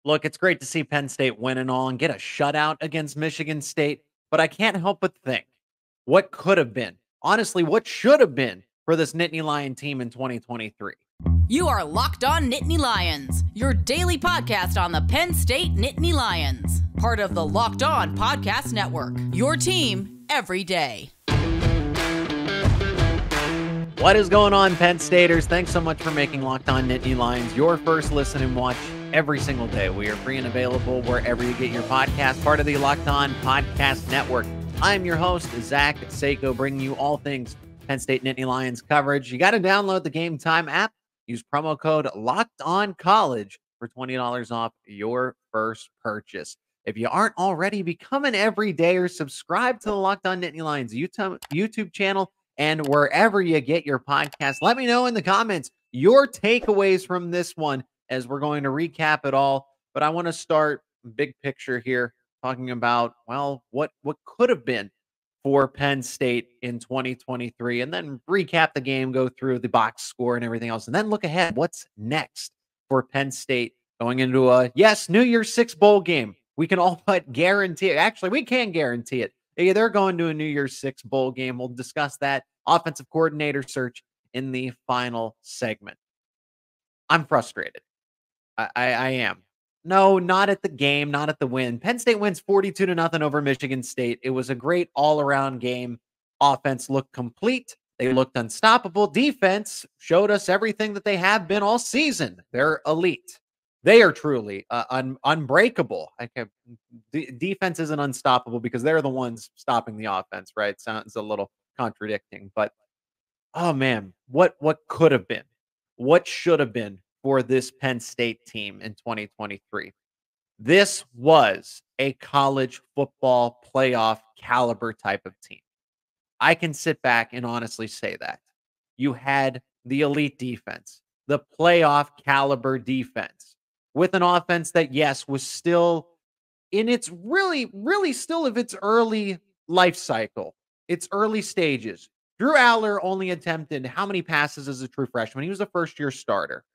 Look, it's great to see Penn State win and all and get a shutout against Michigan State, but I can't help but think what could have been, honestly, what should have been for this Nittany Lion team in 2023. You are Locked On Nittany Lions, your daily podcast on the Penn State Nittany Lions, part of the Locked On Podcast Network, your team every day. What is going on, Penn Staters? Thanks so much for making Locked On Nittany Lions your first listen and watch every single day. We are free and available wherever you get your podcast, part of the Locked On Podcast Network. I'm your host, Zach Seiko, bringing you all things Penn State Nittany Lions coverage. You got to download the Game Time app. Use promo code LOCKEDONCollege for $20 off your first purchase. If you aren't already, become an everydayer. Subscribe to the Locked On Nittany Lions YouTube channel and wherever you get your podcast. Let me know in the comments your takeaways from this one as we're going to recap it all. But I want to start big picture here, talking about, well, what could have been for Penn State in 2023, and then recap the game, go through the box score and everything else, and then look ahead. What's next for Penn State going into a, yes, New Year's Six bowl game? We can all but guarantee it. Actually, we can guarantee it. They're going to a New Year's Six bowl game. We'll discuss that offensive coordinator search in the final segment. I'm frustrated. I am. No, not at the game, not at the win. Penn State wins 42-0 over Michigan State. It was a great all-around game. Offense looked complete. They looked unstoppable. Defense showed us everything that they have been all season. They're elite. They are truly unbreakable. Defense isn't unstoppable because they're the ones stopping the offense, right? Sounds a little contradicting, but oh man, what could have been? What should have been for this Penn State team in 2023? This was a college football playoff caliber type of team. I can sit back and honestly say that. You had the elite defense, the playoff caliber defense, with an offense that, yes, was still in its really still of its early life cycle, its early stages. Drew Aller only attempted how many passes as a true freshman? He was a first-year starter.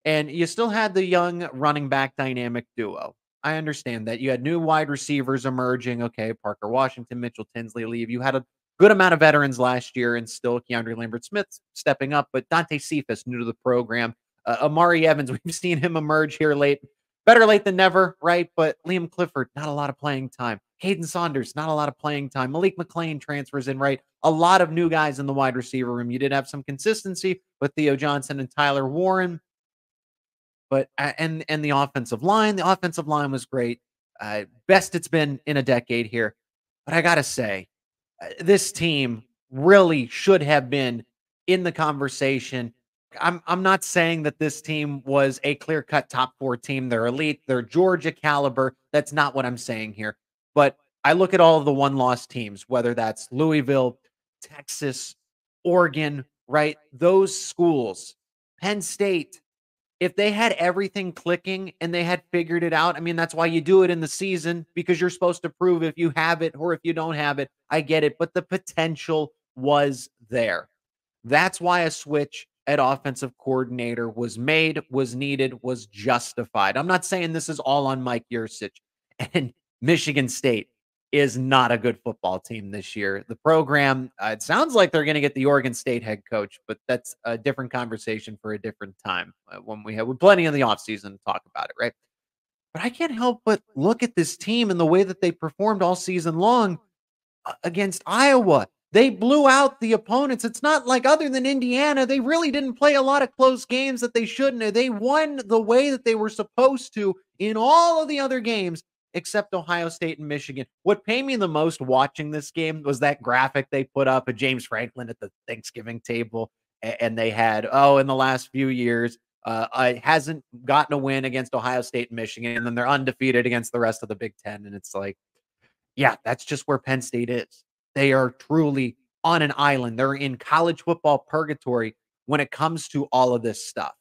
And you still had the young running back dynamic duo. I understand that. You had new wide receivers emerging. Okay, Parker Washington, Mitchell Tinsley leave. You had a good amount of veterans last year, and still Keandre Lambert-Smith stepping up, but Dante Cephas new to the program. Amari Evans, we've seen him emerge here late. Better late than never, right? But Liam Clifford, not a lot of playing time. Caden Saunders, not a lot of playing time. Malik McClain transfers in, right? A lot of new guys in the wide receiver room. You did have some consistency with Theo Johnson and Tyler Warren. But and the offensive line was great. Best it's been in a decade here. But I got to say, this team really should have been in the conversation. I'm not saying that this team was a clear-cut top 4 team. They're elite. They're Georgia caliber. That's not what I'm saying here. But I look at all of the one-loss teams, whether that's Louisville, Texas, Oregon, right? Those schools, Penn State, if they had everything clicking and they had figured it out, I mean, that's why you do it in the season, because you're supposed to prove if you have it or if you don't have it. I get it, but the potential was there. That's why a switch at offensive coordinator was made, was needed, was justified. I'm not saying this is all on Mike Yurcich. And Michigan State is not a good football team this year. The program, it sounds like they're going to get the Oregon State head coach, but that's a different conversation for a different time when we have plenty in the offseason to talk about it, right? But I can't help but look at this team and the way that they performed all season long against Iowa. They blew out the opponents. It's not like, other than Indiana, they really didn't play a lot of close games that they shouldn't have. They won the way that they were supposed to in all of the other games, except Ohio State and Michigan. What paid me the most watching this game was that graphic they put up of James Franklin at the Thanksgiving table. And they had, in the last few years, hasn't gotten a win against Ohio State and Michigan, and then they're undefeated against the rest of the Big Ten. And it's like, yeah, that's just where Penn State is. They are truly on an island. They're in college football purgatory when it comes to all of this stuff.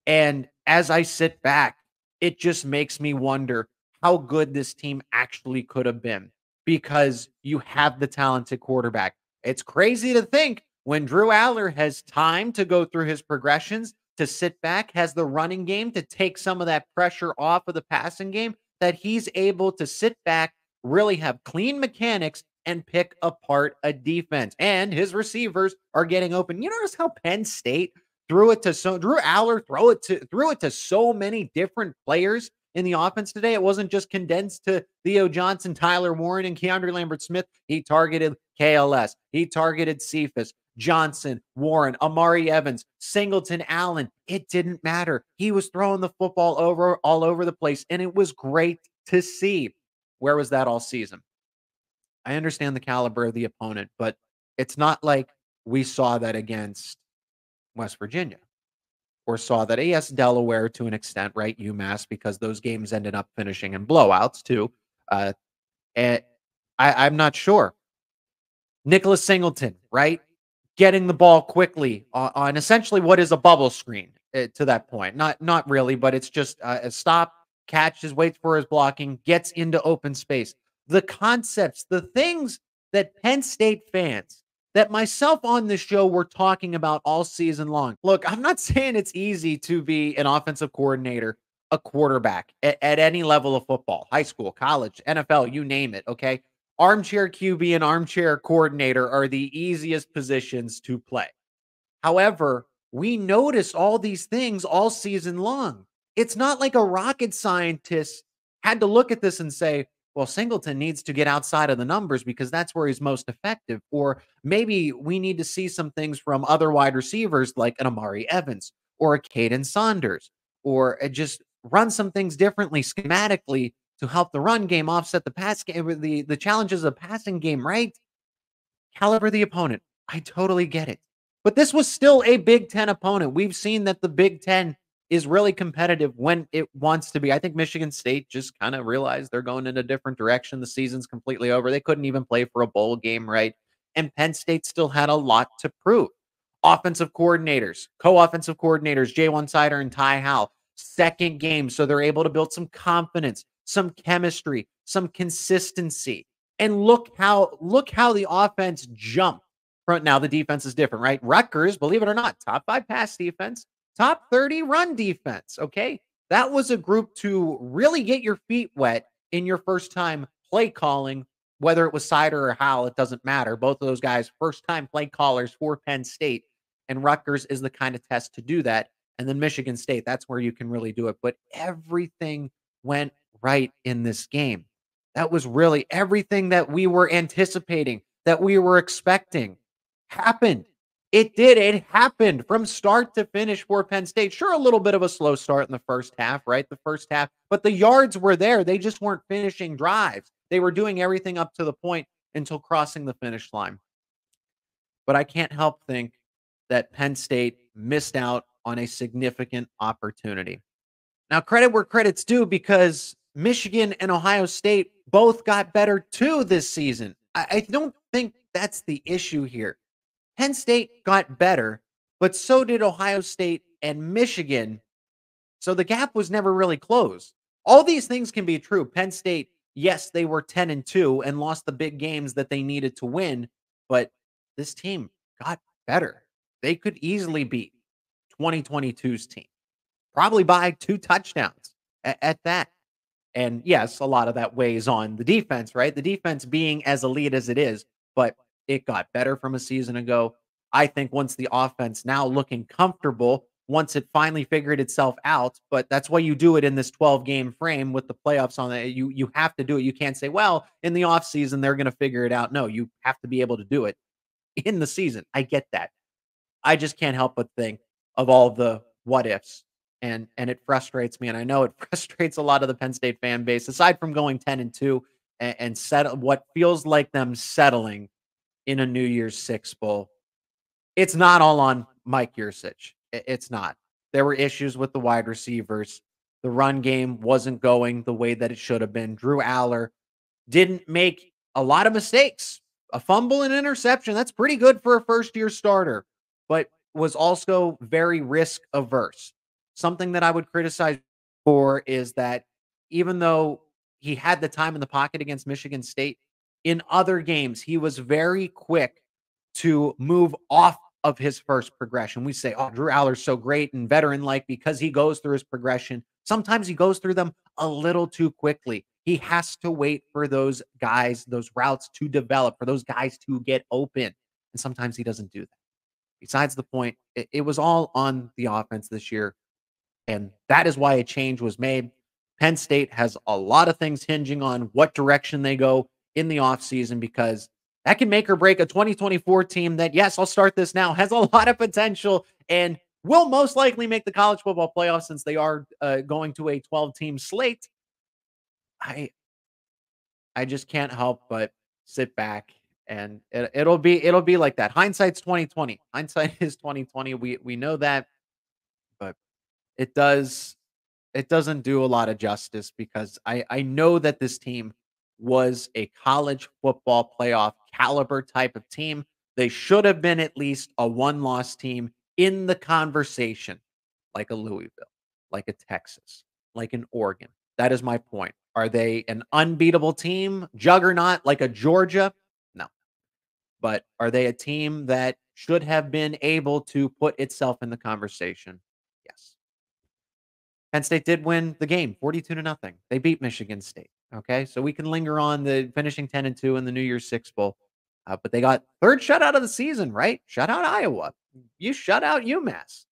And as I sit back, it just makes me wonder how good this team actually could have been, because you have the talented quarterback. It's crazy to think when Drew Aller has time to go through his progressions to sit back, has the running game to take some of that pressure off of the passing game, that he's able to sit back, really have clean mechanics, and pick apart a defense. And his receivers are getting open. You notice how Penn State threw it to Drew Aller threw it to so many different players in the offense today. It wasn't just condensed to Theo Johnson, Tyler Warren, and Keandre Lambert-Smith. He targeted KLS. He targeted Cephas, Johnson, Warren, Amari Evans, Singleton, Allen. It didn't matter. He was throwing the football all over the place, and it was great to see. Where was that all season? I understand the caliber of the opponent, but it's not like we saw that against West Virginia or saw that, yes, Delaware to an extent, right? UMass, because those games ended up finishing in blowouts too. And I'm not sure. Nicholas Singleton, right? Getting the ball quickly on essentially what is a bubble screen to that point. Not really, but it's just a stop, catches, waits for his blocking, gets into open space. The concepts, the things that Penn State fans, that myself on this show were talking about all season long. Look, I'm not saying it's easy to be an offensive coordinator, a quarterback at any level of football, high school, college, NFL, you name it, okay? Armchair QB and armchair coordinator are the easiest positions to play. However, we notice all these things all season long. It's not like a rocket scientist had to look at this and say, well, Singleton needs to get outside of the numbers because that's where he's most effective. Or maybe we need to see some things from other wide receivers like an Amari Evans or a Caden Saunders, or just run some things differently schematically to help the run game offset the pass game, the challenges of passing game, right? Caliber the opponent. I totally get it. But this was still a Big Ten opponent. We've seen that the Big Ten is really competitive when it wants to be. I think Michigan State just kind of realized they're going in a different direction. The season's completely over. They couldn't even play for a bowl game, right? And Penn State still had a lot to prove. Offensive coordinators, co-offensive coordinators, Jay Sider and Ty Howell, second game. So they're able to build some confidence, some chemistry, some consistency. And look how the offense jumped. Now the defense is different, right? Rutgers, believe it or not, top 5 pass defense, top 30 run defense. Okay. That was a group to really get your feet wet in your first time play calling, whether it was Sider or Howell, it doesn't matter. Both of those guys, first time play callers for Penn State, and Rutgers is the kind of test to do that. And then Michigan State, that's where you can really do it. But everything went right in this game. That was really everything that we were anticipating, that we were expecting happened. It did. It happened from start to finish for Penn State. Sure, a little bit of a slow start in the first half, right? The first half, but the yards were there. They just weren't finishing drives. They were doing everything up to the point until crossing the finish line. But I can't help think that Penn State missed out on a significant opportunity. Now, credit where credit's due, because Michigan and Ohio State both got better too this season. I don't think that's the issue here. Penn State got better, but so did Ohio State and Michigan. So the gap was never really closed. All these things can be true. Penn State, yes, they were 10-2 and lost the big games that they needed to win, but this team got better. They could easily beat 2022's team, probably by 2 touchdowns at that. And yes, a lot of that weighs on the defense, right? The defense being as elite as it is, but it got better from a season ago. I think once the offense now looking comfortable, once it finally figured itself out, but that's why you do it in this 12-game frame with the playoffs on it. You have to do it. You can't say, well, in the offseason, they're going to figure it out. No, you have to be able to do it in the season. I get that. I just can't help but think of all the what ifs. And it frustrates me. And I know it frustrates a lot of the Penn State fan base, aside from going 10-2 and settle what feels like them settling in a New Year's Six bowl. It's not all on Mike Yurcich. It's not. There were issues with the wide receivers. The run game wasn't going the way that it should have been. Drew Aller didn't make a lot of mistakes. A fumble and interception, that's pretty good for a first-year starter, but was also very risk averse. Something that I would criticize for is that even though he had the time in the pocket against Michigan State, in other games, he was very quick to move off of his first progression. We say, oh, Drew Aller's so great and veteran-like because he goes through his progression. Sometimes he goes through them a little too quickly. He has to wait for those guys, those routes to develop, for those guys to get open. And sometimes he doesn't do that. Besides the point, it was all on the offense this year. And that is why a change was made. Penn State has a lot of things hinging on what direction they go in the offseason, because that can make or break a 2024 team that, yes, I'll start this now, has a lot of potential and will most likely make the college football playoffs, since they are going to a 12-team slate. I just can't help but sit back, and it'll be like that. Hindsight's 2020. Hindsight is 2020. We know that, but it doesn't do a lot of justice, because I know that this team was a college football playoff caliber type of team. They should have been at least a one-loss team in the conversation, like a Louisville, like a Texas, like an Oregon. That is my point. Are they an unbeatable team, juggernaut like a Georgia? No. But are they a team that should have been able to put itself in the conversation? Yes. Penn State did win the game 42-0. They beat Michigan State. Okay. So we can linger on the finishing 10-2 in the New Year's Six Bowl. But they got third shutout of the season, right? Shut out Iowa. You shut out UMass.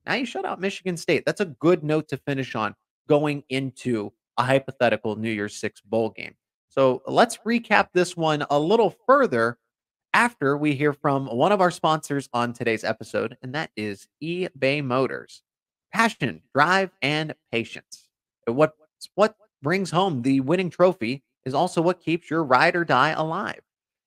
Now you shut out Michigan State. That's a good note to finish on going into a hypothetical New Year's Six bowl game. So let's recap this one a little further after we hear from one of our sponsors on today's episode, and that is eBay Motors. Passion, drive, and patience. What brings home the winning trophy is also what keeps your ride or die alive.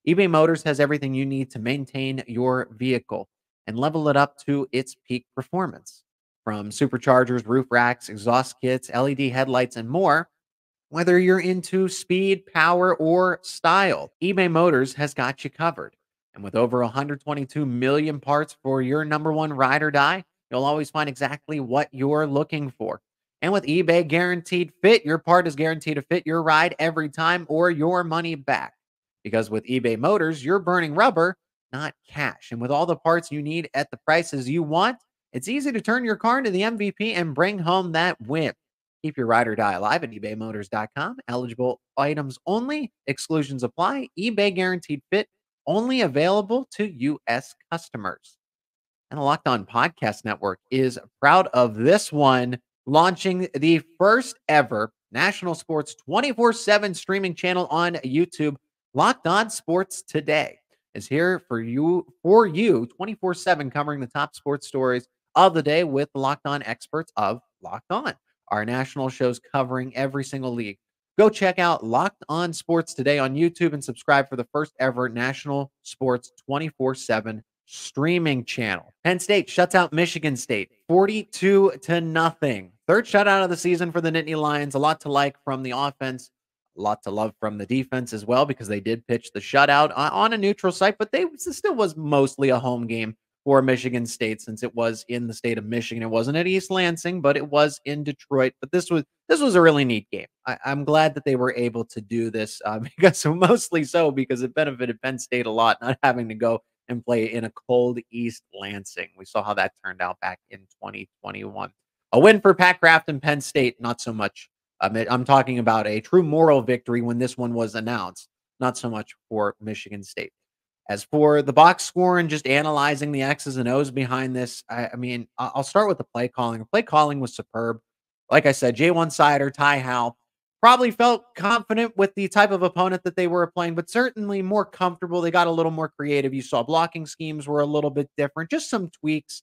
eBay Motors has everything you need to maintain your vehicle and level it up to its peak performance. From superchargers, roof racks, exhaust kits, LED headlights, and more, whether you're into speed, power, or style, eBay Motors has got you covered. And with over 122 million parts for your number one ride or die, you'll always find exactly what you're looking for. And with eBay Guaranteed Fit, your part is guaranteed to fit your ride every time or your money back. Because with eBay Motors, you're burning rubber, not cash. And with all the parts you need at the prices you want, it's easy to turn your car into the MVP and bring home that win. Keep your ride or die alive at ebaymotors.com. Eligible items only. Exclusions apply. eBay Guaranteed Fit only available to U.S. customers. And the Locked On Podcast Network is proud of this one, launching the first ever national sports 24/7 streaming channel on YouTube. Locked On Sports Today is here for you 24/7, covering the top sports stories of the day with the Locked On experts of Locked On, our national shows covering every single league. Go check out Locked On Sports Today on YouTube and subscribe for the first ever national sports 24/7 streaming channel. Penn State shuts out Michigan State 42-0. Third shutout of the season for the Nittany Lions. A lot to like from the offense, a lot to love from the defense as well, because they did pitch the shutout on a neutral site, but it still was mostly a home game for Michigan State, since it was in the state of Michigan. It wasn't at East Lansing, but it was in Detroit. But this was a really neat game. I'm glad that they were able to do this, because mostly so because it benefited Penn State a lot, not having to go and play in a cold East Lansing. We saw how that turned out back in 2021. A win for Pat Kraft and Penn State, not so much. I'm talking about a true moral victory when this one was announced, not so much for Michigan State. As for the box score and just analyzing the X's and O's behind this, I mean, I'll start with the play calling. The play calling was superb. Like I said, Jay-One Sider, Ty Howell probably felt confident with the type of opponent that they were playing, but certainly more comfortable. They got a little more creative. You saw blocking schemes were a little bit different, just some tweaks.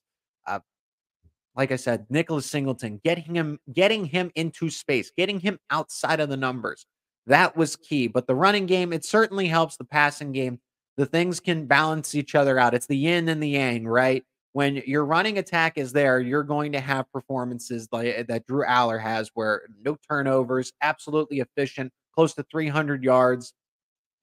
Like I said, Nicholas Singleton, getting him into space, getting him outside of the numbers. That was key. But the running game, it certainly helps the passing game. The things can balance each other out. It's the yin and the yang, right? When your running attack is there, you're going to have performances like that Drew Aller has, where no turnovers, absolutely efficient, close to 300 yards,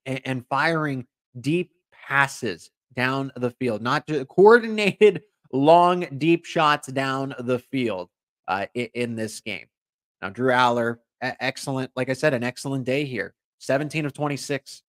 and firing deep passes down the field, not just coordinated long, deep shots down the field in this game. Now, Drew Aller, excellent. Like I said, an excellent day here. 17 of 26,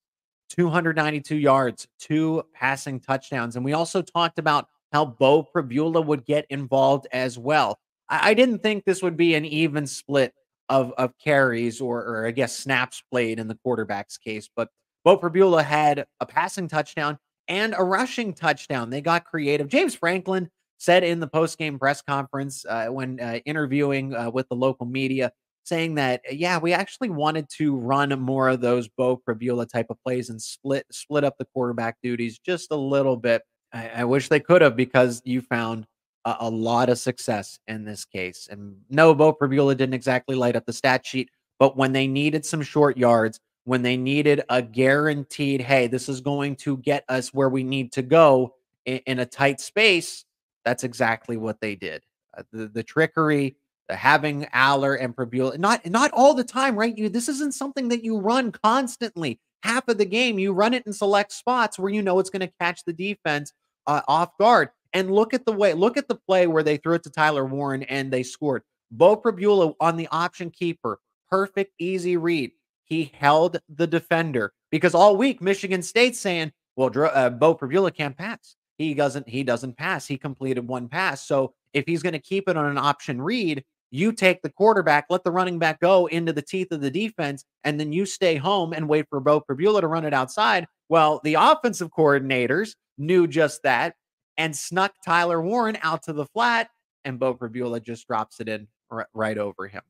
292 yards, 2 passing touchdowns. And we also talked about how Bo Prabula would get involved as well. I didn't think this would be an even split of carries or I guess snaps played in the quarterback's case, but Bo Prabula had a passing touchdown and a rushing touchdown. They got creative. James Franklin said in the post-game press conference when interviewing with the local media, saying that, yeah, we actually wanted to run more of those Bo Prabula type of plays and split up the quarterback duties just a little bit. I wish they could have, because you found a lot of success in this case. And no, Bo Prabula didn't exactly light up the stat sheet, but when they needed some short yards, when they needed a guaranteed, hey, this is going to get us where we need to go in a tight space, that's exactly what they did. The trickery, the having Aller and Prabula, not all the time, right? This isn't something that you run constantly. Half of the game, you run it in select spots where you know it's going to catch the defense off guard. And look at the play where they threw it to Tyler Warren and they scored. Bo Prabula on the option keeper, perfect, easy read. He held the defender, because all week Michigan State's saying, well, Bo Prabula can't pass. He doesn't pass. He completed one pass. So if he's going to keep it on an option read, you take the quarterback, let the running back go into the teeth of the defense, and then you stay home and wait for Bo Prabula to run it outside. Well, the offensive coordinators knew just that and snuck Tyler Warren out to the flat, and Bo Prabula just drops it in right over him.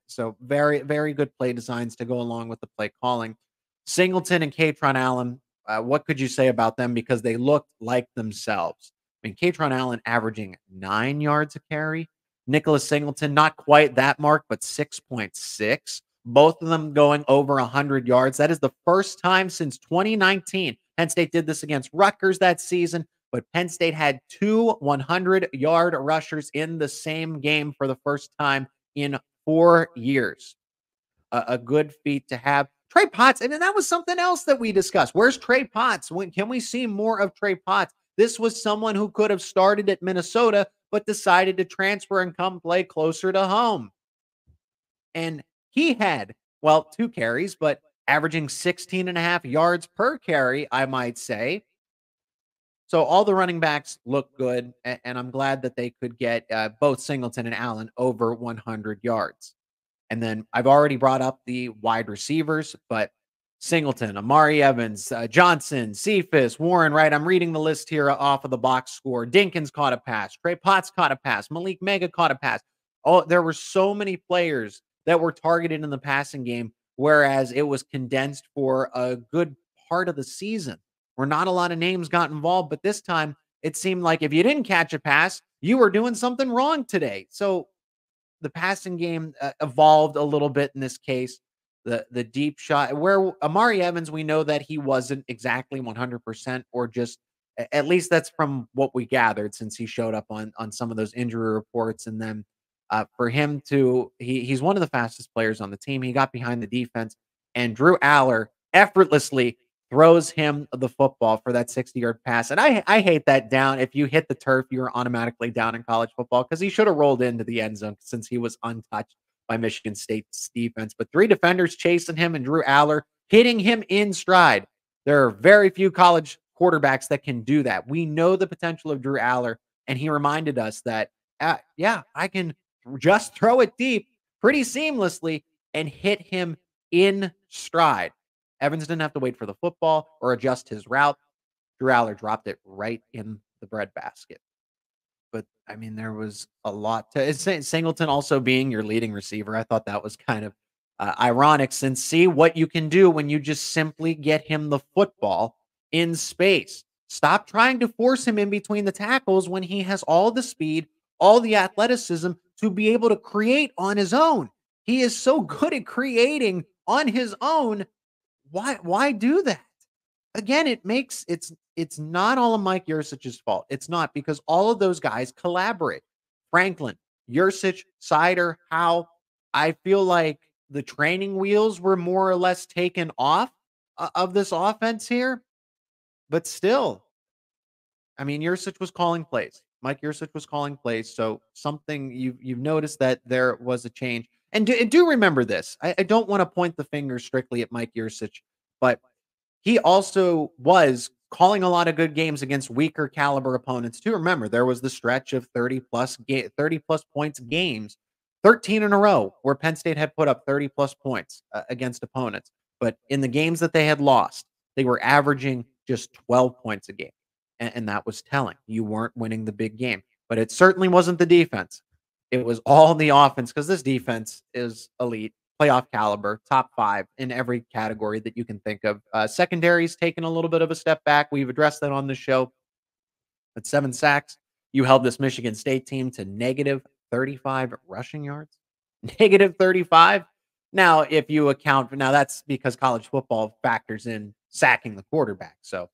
So very, very good play designs to go along with the play calling. Singleton and Kaytron Allen, what could you say about them? Because they looked like themselves. I mean, Kaytron Allen averaging 9 yards a carry. Nicholas Singleton, not quite that mark, but 6.6. Both of them going over 100 yards. That is the first time since 2019. Penn State did this against Rutgers that season, but Penn State had 2 100-yard rushers in the same game for the first time in 4 years. A good feat to have. Trey Potts, and that was something else that we discussed. Where's Trey Potts? When can we see more of Trey Potts? This was someone who could have started at Minnesota, but decided to transfer and come play closer to home. And he had, well, 2 carries, but averaging 16.5 yards per carry, I might say. So all the running backs look good, and I'm glad that they could get both Singleton and Allen over 100 yards. And then I've already brought up the wide receivers, but Singleton, Amari Evans, Johnson, Cephas, Warren, right? I'm reading the list here off of the box score. Dinkins caught a pass. Trey Potts caught a pass. Malik Mega caught a pass. Oh, there were so many players that were targeted in the passing game, whereas it was condensed for a good part of the season where not a lot of names got involved. But this time it seemed like if you didn't catch a pass, you were doing something wrong today. So the passing game evolved a little bit in this case. The deep shot, where Amari Evans, we know that he wasn't exactly 100%, or just at least that's from what we gathered since he showed up on some of those injury reports. And then for him to, he's one of the fastest players on the team. He got behind the defense, and Drew Aller effortlessly throws him the football for that 60-yard pass. And I hate that down. If you hit the turf, you're automatically down in college football, because he should have rolled into the end zone since he was untouched by Michigan State's defense. But 3 defenders chasing him, and Drew Aller hitting him in stride. There are very few college quarterbacks that can do that. We know the potential of Drew Aller, and he reminded us that, yeah, I can just throw it deep pretty seamlessly and hit him in stride. Evans didn't have to wait for the football or adjust his route. Drew Aller dropped it right in the breadbasket. But, I mean, there was a lot to Singleton also being your leading receiver. I thought that was kind of ironic, since see what you can do when you just simply get him the football in space. Stop trying to force him in between the tackles when he has all the speed, all the athleticism to be able to create on his own. He is so good at creating on his own. Why do that? Again, it's not all of Mike Yurcich's fault. It's not, because all of those guys collaborate. Franklin, Yurcich, Sider, Howe. I feel like the training wheels were more or less taken off of this offense here. But still, I mean, Yurcich was calling plays. Mike Yurcich was calling plays. So something you've noticed that there was a change. And do remember this. I don't want to point the finger strictly at Mike Yurcich, but he also was calling a lot of good games against weaker caliber opponents too. Remember, there was the stretch of 30 plus points games, 13 in a row, where Penn State had put up 30 plus points against opponents. But in the games that they had lost, they were averaging just 12 points a game. And that was telling. You weren't winning the big game. But it certainly wasn't the defense. It was all the offense, because this defense is elite, playoff caliber, top 5 in every category that you can think of. Secondary's taken a little bit of a step back. We've addressed that on the show. At 7 sacks, you held this Michigan State team to negative 35 rushing yards. Negative 35. Now, if you account for, now that's because college football factors in sacking the quarterback. So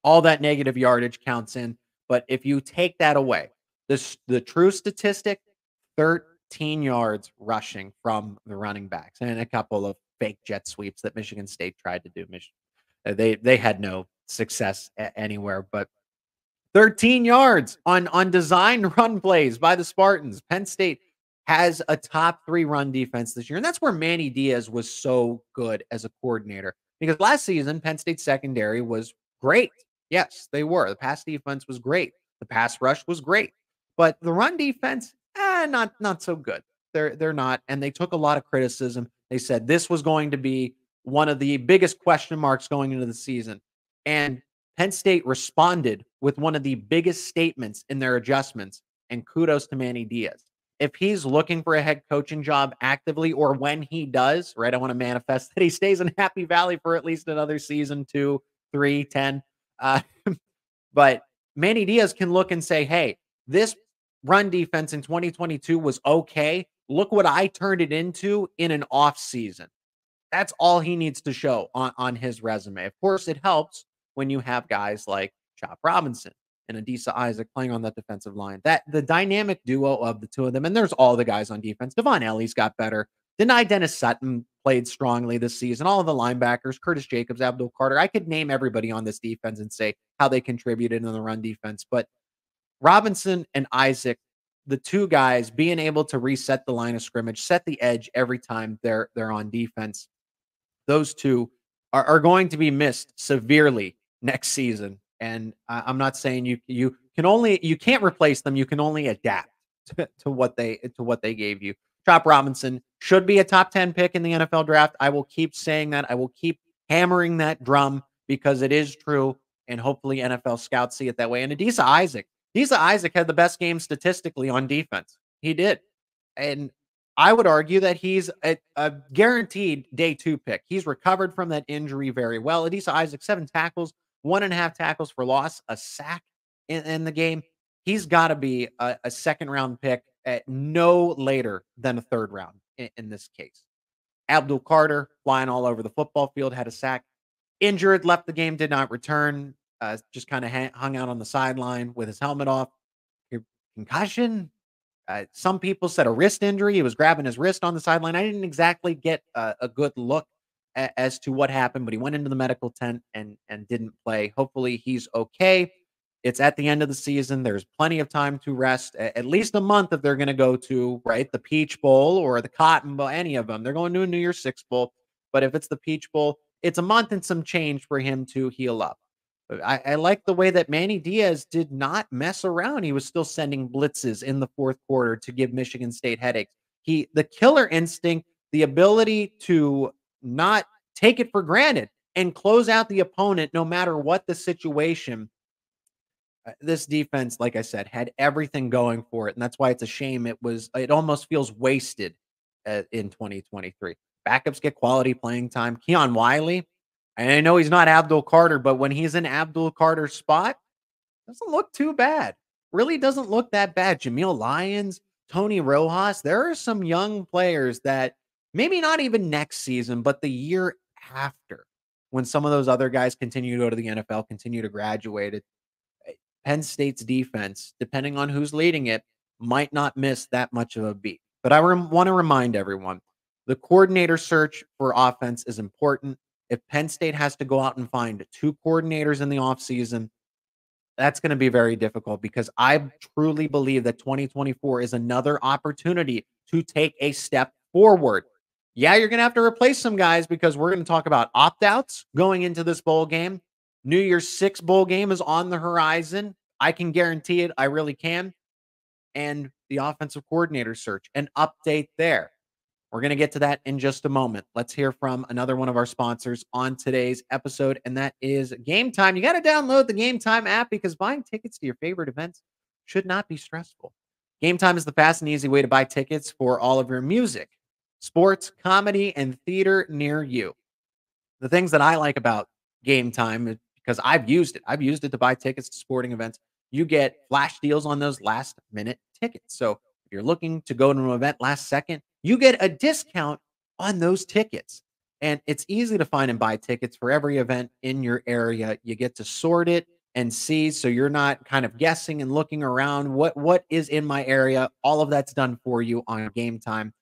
all that negative yardage counts in. But if you take that away, the true statistic, 13 yards rushing from the running backs and a couple of fake jet sweeps that Michigan State tried to do. They had no success anywhere, but 13 yards on designed run plays by the Spartans. Penn State has a top 3 run defense this year, and that's where Manny Diaz was so good as a coordinator, because last season Penn State secondary was great. Yes, they were. The pass defense was great. The pass rush was great. But the run defense, not so good. They're not, and they took a lot of criticism. They said this was going to be one of the biggest question marks going into the season. And Penn State responded with one of the biggest statements in their adjustments, and kudos to Manny Diaz. If he's looking for a head coaching job actively, or when he does, right, I want to manifest that he stays in Happy Valley for at least another season, 2, 3, 10. But Manny Diaz can look and say, hey, this run defense in 2022 was okay. Look what I turned it into in an off season. That's all he needs to show on his resume. Of course, it helps when you have guys like Chop Robinson and Adisa Isaac playing on that defensive line. That the dynamic duo of the two of them, and there's all the guys on defense. Devon Ellie's got better. Deni Dennis Sutton played strongly this season. All of the linebackers, Curtis Jacobs, Abdul Carter. I could name everybody on this defense and say how they contributed in the run defense. But Robinson and Isaac, the two guys being able to reset the line of scrimmage, set the edge every time they're on defense, those two are going to be missed severely next season. And I'm not saying you can't replace them. You can only adapt to what they gave you. Chop Robinson should be a top 10 pick in the NFL draft. I will keep saying that. I will keep hammering that drum because it is true. And hopefully NFL scouts see it that way. And Adisa Isaac had the best game statistically on defense. He did. And I would argue that he's a guaranteed day 2 pick. He's recovered from that injury very well. Adisa Isaac, 7 tackles, 1.5 tackles for loss, a sack in the game. He's got to be a second round pick at no later than a third round in this case. Abdul Carter, flying all over the football field, had a sack. Injured, left the game, did not return. Just kind of hung out on the sideline with his helmet off. Concussion. Some people said a wrist injury. He was grabbing his wrist on the sideline. I didn't exactly get a good look as to what happened, but he went into the medical tent and didn't play. Hopefully he's okay. It's at the end of the season. There's plenty of time to rest, at least a month if they're going to go to, right, the Peach Bowl or the Cotton Bowl, any of them. They're going to a New Year's Six Bowl. But if it's the Peach Bowl, it's a month and some change for him to heal up. I like the way that Manny Diaz did not mess around. He was still sending blitzes in the fourth quarter to give Michigan State headaches. The killer instinct, the ability to not take it for granted and close out the opponent no matter what the situation. This defense, like I said, had everything going for it, and that's why it's a shame. It almost feels wasted in 2023. Backups get quality playing time. Keon Wiley, and I know he's not Abdul Carter, but when he's in Abdul Carter's spot, doesn't look too bad. Really doesn't look that bad. Jameel Lyons, Tony Rojas, there are some young players that maybe not even next season, but the year after, when some of those other guys continue to go to the NFL, continue to graduate, Penn State's defense, depending on who's leading it, might not miss that much of a beat. But I want to remind everyone, the coordinator search for offense is important. If Penn State has to go out and find 2 coordinators in the offseason, that's going to be very difficult because I truly believe that 2024 is another opportunity to take a step forward. Yeah, you're going to have to replace some guys because we're going to talk about opt-outs going into this bowl game. New Year's Six bowl game is on the horizon. I can guarantee it. I really can. And the offensive coordinator search, an update there. We're going to get to that in just a moment. Let's hear from another one of our sponsors on today's episode, and that is Game Time. You got to download the Game Time app because buying tickets to your favorite events should not be stressful. Game Time is the fast and easy way to buy tickets for all of your music, sports, comedy, and theater near you. The things that I like about Game Time, because I've used it to buy tickets to sporting events. You get flash deals on those last minute tickets. So if you're looking to go to an event last second, you get a discount on those tickets. And it's easy to find and buy tickets for every event in your area. You get to sort it and see, so you're not kind of guessing and looking around what is in my area. All of that's done for you on Game Time.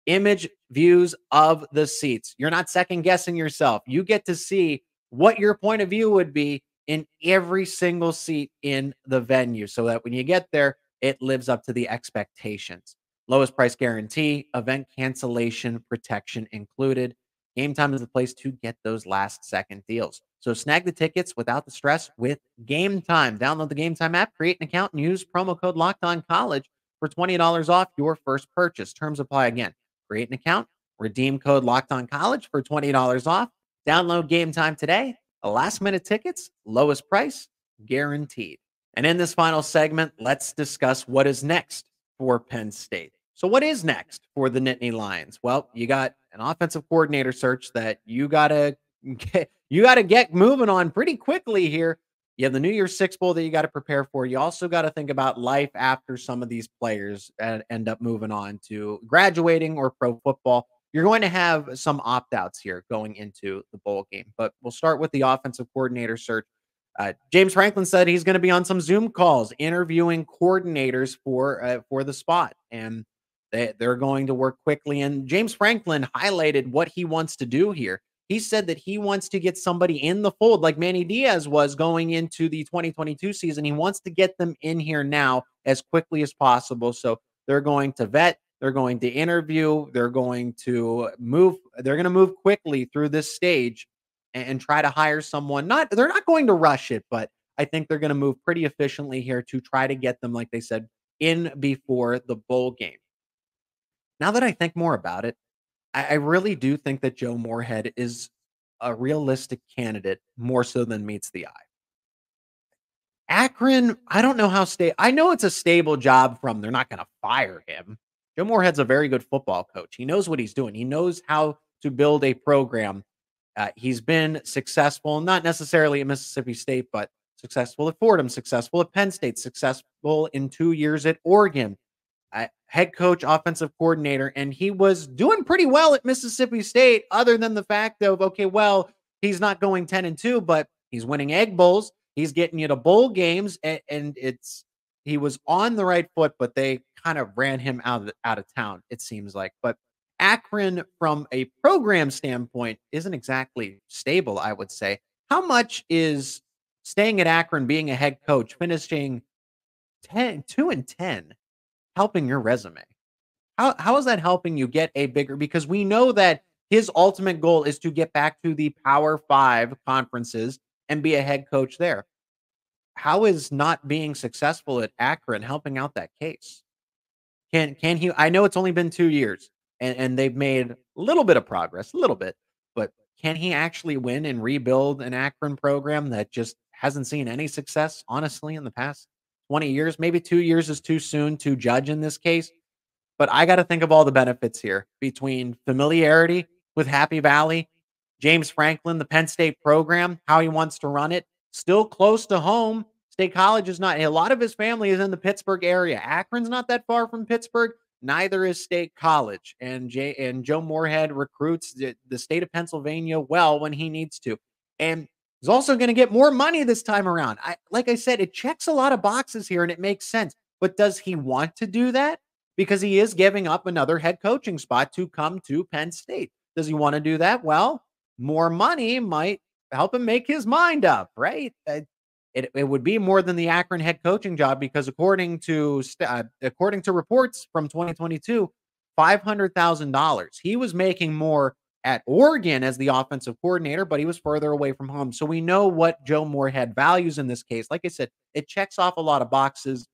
Image views of the seats. You're not second guessing yourself. You get to see what your point of view would be in every single seat in the venue, so that when you get there, it lives up to the expectations. Lowest price guarantee, event cancellation protection included. Game Time is the place to get those last second deals. So snag the tickets without the stress with Game Time. Download the Game Time app, create an account, and use promo code LOCKEDONCollege for $20 off your first purchase. Terms apply again. Create an account, redeem code LOCKEDONCollege for $20 off. Download Game Time today. Last minute tickets, lowest price, guaranteed. And in this final segment, let's discuss what is next for Penn State. So what is next for the Nittany Lions? Well, you got an offensive coordinator search that you gotta get moving on pretty quickly here. You have the New Year's Six Bowl that you got to prepare for. You also got to think about life after some of these players end up moving on to graduating or pro football. You're going to have some opt-outs here going into the bowl game, but we'll start with the offensive coordinator search. James Franklin said he's going to be on some Zoom calls interviewing coordinators for the spot, and they're going to work quickly. And James Franklin highlighted what he wants to do here. He said that he wants to get somebody in the fold like Manny Diaz was going into the 2022 season. He wants to get them in here now as quickly as possible. So they're going to vet, they're going to interview, they're going to move quickly through this stage and try to hire someone. They're not going to rush it, but I think they're going to move pretty efficiently here to try to get them, like they said, in before the bowl game. Now that I think more about it, I really do think that Joe Moorhead is a realistic candidate more so than meets the eye. Akron, I don't know how I know it's a stable job they're not going to fire him. Joe Moorhead's a very good football coach. He knows what he's doing. He knows how to build a program. He's been successful, not necessarily at Mississippi State, but successful at Fordham, successful at Penn State, successful in 2 years at Oregon. Head coach, offensive coordinator, and he was doing pretty well at Mississippi State, other than the fact of, okay, well, he's not going 10-2, but he's winning Egg Bowls. He's getting you to bowl games, and he was on the right foot, but they kind of ran him out of town, it seems like. But Akron, from a program standpoint, isn't exactly stable, I would say. How much is staying at Akron, being a head coach, finishing 2-10, helping your resume? How is that helping you get a bigger, because we know that his ultimate goal is to get back to the Power 5 conferences and be a head coach there. How is not being successful at Akron helping out that case? Can he? I know it's only been 2 years and they've made a little bit of progress, but can he actually win and rebuild an Akron program that just hasn't seen any success, honestly, in the past 20 years? Maybe 2 years is too soon to judge in this case, but I got to think of all the benefits here between familiarity with Happy Valley, James Franklin, the Penn State program, how he wants to run it, still close to home. State College is not, a lot of his family is in the Pittsburgh area. Akron's not that far from Pittsburgh. Neither is State College. And Joe Moorhead recruits the state of Pennsylvania well when he needs to. And he's also going to get more money this time around. Like I said, it checks a lot of boxes here and it makes sense. But does he want to do that? Because he is giving up another head coaching spot to come to Penn State. Does he want to do that? Well, more money might help him make his mind up, right? It would be more than the Akron head coaching job, because according to reports from 2022, $500,000. He was making more at Oregon as the offensive coordinator, but he was further away from home. So we know what Joe Moorhead values in this case. Like I said, it checks off a lot of boxes.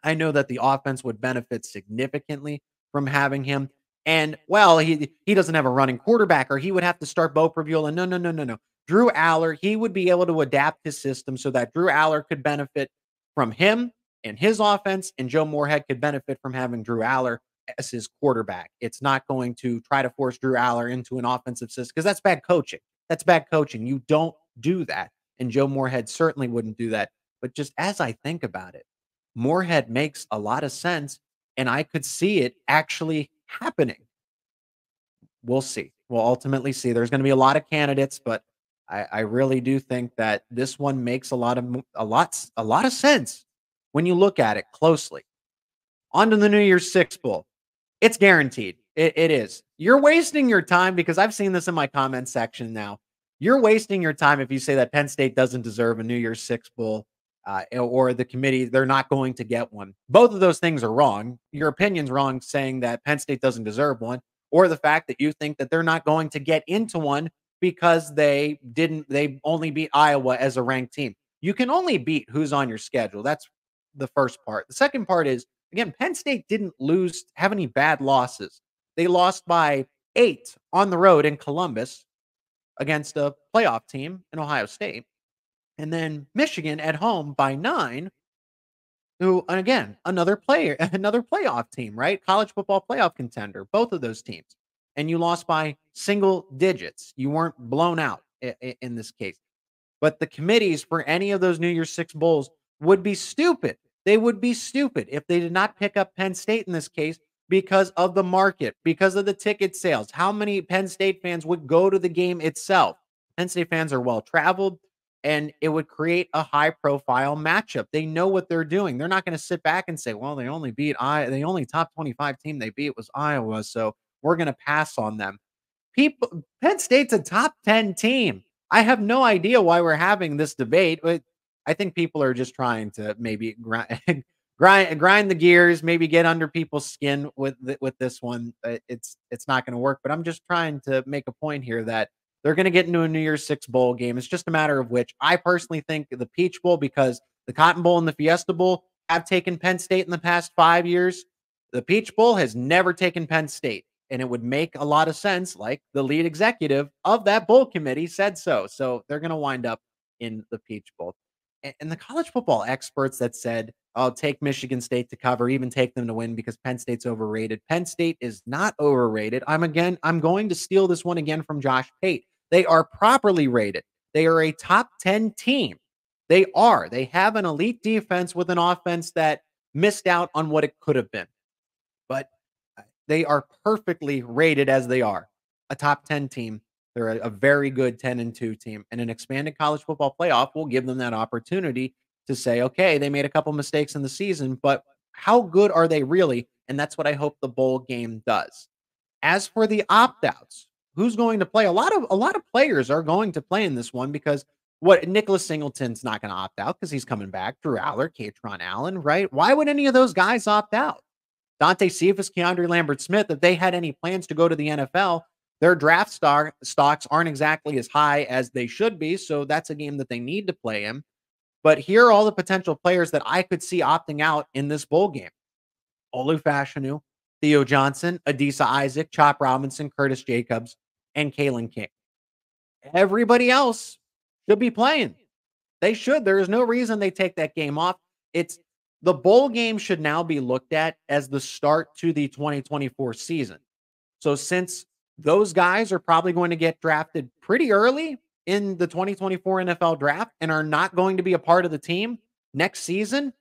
I know that the offense would benefit significantly from having him. And well, he doesn't have a running quarterback, or he would have to start Bo Prabula. No, no, no, no, no. Drew Aller, he would be able to adapt his system so that Drew Aller could benefit from him and his offense, and Joe Moorhead could benefit from having Drew Aller as his quarterback. It's not going to try to force Drew Aller into an offensive system because that's bad coaching. That's bad coaching. You don't do that. And Joe Moorhead certainly wouldn't do that. But just as I think about it, Moorhead makes a lot of sense, and I could see it actually happening. We'll see. We'll ultimately see. There's going to be a lot of candidates, but I really do think that this one makes a lot of sense when you look at it closely. On to the New Year's Six Bowl. It's guaranteed. It is. You're wasting your time because I've seen this in my comment section now. You're wasting your time if you say that Penn State doesn't deserve a New Year's Six Bowl. Or the committee, they're not going to get one. Both of those things are wrong. Your opinion's wrong saying that Penn State doesn't deserve one, or the fact that you think that they're not going to get into one because they only beat Iowa as a ranked team. You can only beat who's on your schedule. That's the first part. The second part is, again, Penn State didn't have any bad losses. They lost by 8 on the road in Columbus against a playoff team in Ohio State. And then Michigan at home by 9, who, and again, another playoff team, right? College football playoff contender, both of those teams. And you lost by single digits. You weren't blown out in this case. But the committees for any of those New Year's Six Bowls would be stupid. They would be stupid if they did not pick up Penn State in this case because of the market, because of the ticket sales. How many Penn State fans would go to the game itself? Penn State fans are well-traveled, and it would create a high-profile matchup. They know what they're doing. They're not going to sit back and say, well, the only top 25 team they beat was Iowa, so we're going to pass on them. Penn State's a top 10 team. I have no idea why we're having this debate, but I think people are just trying to maybe grind the gears, maybe get under people's skin with this one. It's not going to work, but I'm just trying to make a point here that they're going to get into a New Year's Six Bowl game. It's just a matter of which. I personally think the Peach Bowl, because the Cotton Bowl and the Fiesta Bowl have taken Penn State in the past 5 years. The Peach Bowl has never taken Penn State, and it would make a lot of sense, like the lead executive of that bowl committee said so. So they're going to wind up in the Peach Bowl. And the college football experts that said, "I'll take Michigan State to cover, even take them to win because Penn State's overrated." Penn State is not overrated. I'm going to steal this one again from Josh Pate. They are properly rated. They are a top 10 team. They are. They have an elite defense with an offense that missed out on what it could have been. But they are perfectly rated as they are. A top 10 team. They're a very good 10-2 team. And an expanded college football playoff will give them that opportunity to say, okay, they made a couple mistakes in the season, but how good are they really? And that's what I hope the bowl game does. As for the opt-outs, who's going to play? A lot of players are going to play in this one because Nicholas Singleton's not going to opt out because he's coming back. Drew Aller, Katron Allen, right? Why would any of those guys opt out? Dante Cephas, Keandre Lambert-Smith, if they had any plans to go to the NFL, their draft stocks aren't exactly as high as they should be, so that's a game that they need to play in. But here are all the potential players that I could see opting out in this bowl game. Olu Fashanu, Theo Johnson, Adisa Isaac, Chop Robinson, Curtis Jacobs, and Kalen King. Everybody else should be playing. They should. There is no reason they take that game off. The bowl game should now be looked at as the start to the 2024 season. So since those guys are probably going to get drafted pretty early in the 2024 NFL draft and are not going to be a part of the team next season,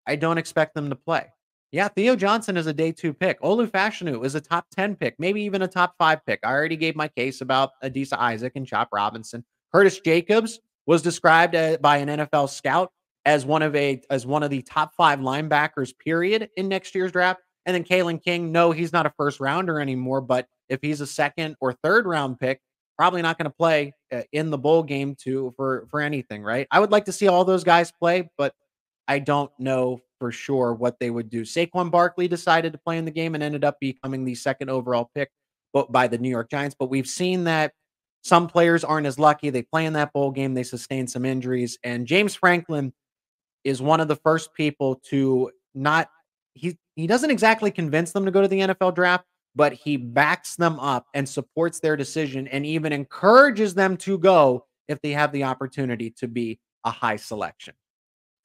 I don't expect them to play. Yeah, Theo Johnson is a day 2 pick. Olu Fashanu is a top 10 pick, maybe even a top 5 pick. I already gave my case about Adisa Isaac and Chop Robinson. Curtis Jacobs was described by an NFL scout as one of the top 5 linebackers, period, in next year's draft. And then Kalen King, no, he's not a first rounder anymore, but if he's a second or third round pick, probably not going to play in the bowl game for anything, right? I would like to see all those guys play, but I don't know for sure what they would do. Saquon Barkley decided to play in the game and ended up becoming the second overall pick. by the New York Giants, but we've seen that some players aren't as lucky. They play in that bowl game, they sustain some injuries, and James Franklin is one of the first people to not he doesn't exactly convince them to go to the NFL draft, but he backs them up and supports their decision and even encourages them to go if they have the opportunity to be a high selection.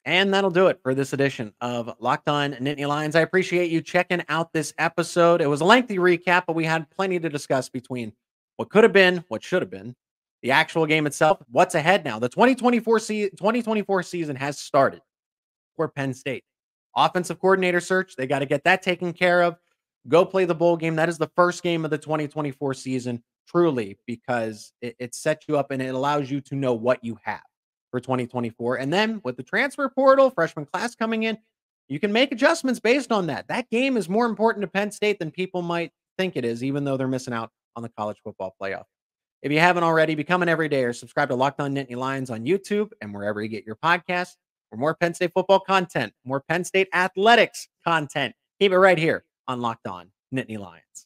And that'll do it for this edition of Locked On Nittany Lions. I appreciate you checking out this episode. It was a lengthy recap, but we had plenty to discuss between what could have been, what should have been, the actual game itself, what's ahead now. The 2024 season has started for Penn State. Offensive coordinator search, they got to get that taken care of. Go play the bowl game. That is the first game of the 2024 season, truly, because it sets you up and it allows you to know what you have for 2024. And then with the transfer portal, freshman class coming in, you can make adjustments based on that. That game is more important to Penn State than people might think it is, even though they're missing out on the college football playoff. If you haven't already, become an everydayer. Subscribe to Locked On Nittany Lions on YouTube and wherever you get your podcasts for more Penn State football content, more Penn State athletics content. Keep it right here on Locked On Nittany Lions.